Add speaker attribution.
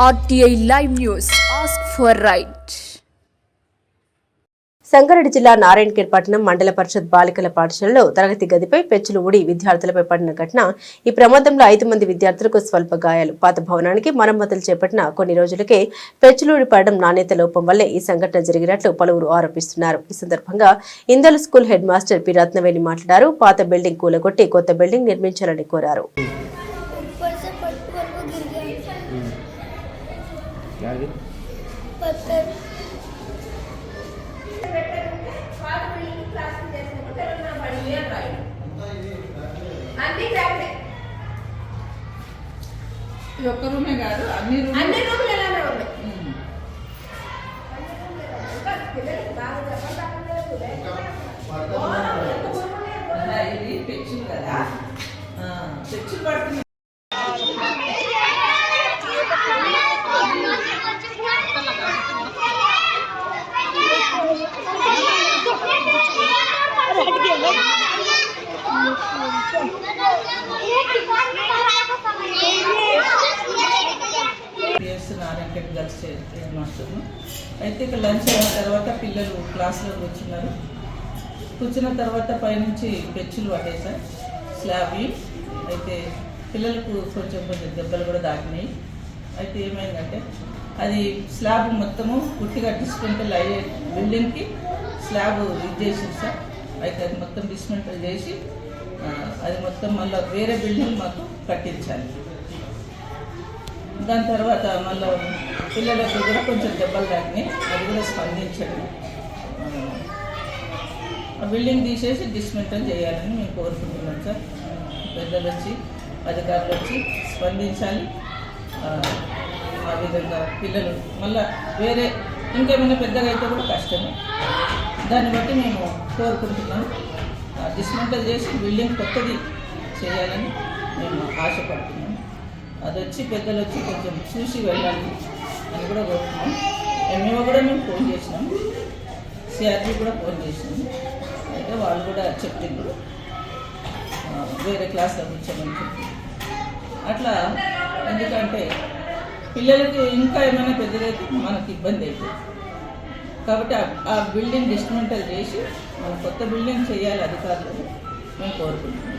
Speaker 1: RTI Live News. Ask for right.
Speaker 2: Sangareddy జిల్లా నారాయణఖేడ్ పట్టణం మండల పరిషత్ బాలికల పాఠశాలలో తరగతి గదిపై పెచ్చులు ఊడి విద్యార్థులపై పడిన ఘటన. ఈ ప్రమాదంలో 5 మంది విద్యార్థులకు స్వల్ప గాయాలు. పాత భవనానికి మరమ్మతులు చేపట్టిన కొన్ని రోజులకే పెచ్చులు ఊడి పడడం నాణ్యత లోపం వల్లే ఈ సంఘటన జరిగినట్లు పలువురు ఆరోపిస్తున్నారు. ఈ సందర్భంగా ఇందల్ స్కూల్ హెడ్ మాస్టర్ పి రత్నవేణి మాట్లాడారు. పాత బిల్డింగ్ కూలగొట్టి కొత్త బిల్డింగ్ నిర్మించాలని కోరారు.
Speaker 3: ఒక్క రూమే కాదు, అన్ని రూములు ఎలానే ఉన్నాయి. ఇది పెచ్చులు కదా, పెచ్చులు పడుతుంది. Narayankhed girls head master. అయితే ఇక లంచ్ అయిన తర్వాత పిల్లలు క్లాస్లో కూర్చున్న తర్వాత పైనుంచి పెచ్చులు పట్టేసాయి స్లాబ్వి. అయితే పిల్లలకు కొంచెం దెబ్బలు కూడా తాకినాయి. అయితే ఏమైందంటే అది స్లాబ్ మొత్తము పుట్టిగా డిస్మెంటల్ అయ్యే బిల్డింగ్కి స్లాబ్ ఇది చేసింది సార్. అయితే అది మొత్తం డిస్మెంటల్ చేసి అది మొత్తం మళ్ళీ వేరే బిల్డింగ్ మాకు కట్టించాలి. దాని తర్వాత మళ్ళీ పిల్లలకు కూడా కొంచెం దెబ్బలు తాకినాయి, అది కూడా స్పందించండి. ఆ బిల్డింగ్ తీసేసి డిస్మెంటల్ చేయాలని మేము కోరుకుంటున్నాం సార్. పెద్దలు వచ్చి అధికారులు వచ్చి స్పందించాలి. ఆ విధంగా పిల్లలు మళ్ళీ వేరే ఇంకేమైనా పెద్దగా అయితే కూడా కష్టమే. దాన్ని బట్టి మేము కోరుకుంటున్నాం. డిస్మెంటల్ చేసి బిల్డింగ్ కొత్తది చేయాలని మేము ఆశపడుతున్నాం. అది వచ్చి పెద్దలు వచ్చి కొంచెం చూసి వెళ్ళాలి అని కూడా కోరుతున్నాం. ఎంఏఓ కూడా మేము ఫోన్ చేసినాం, సిఆర్పీ కూడా ఫోన్ చేసినాం. అయితే వాళ్ళు కూడా చెప్పిండ్రు వేరే క్లాస్లో కూర్చోమని చెప్పి. అట్లా ఎందుకంటే పిల్లలకి ఇంకా ఏమైనా పెద్దదైతే మనకి ఇబ్బంది అవుతుంది. కాబట్టి ఆ బిల్డింగ్ డిస్మెంటల్ చేసి మనం కొత్త బిల్డింగ్ చేయాలి అధికారులు మేము కోరుకుంటున్నాం.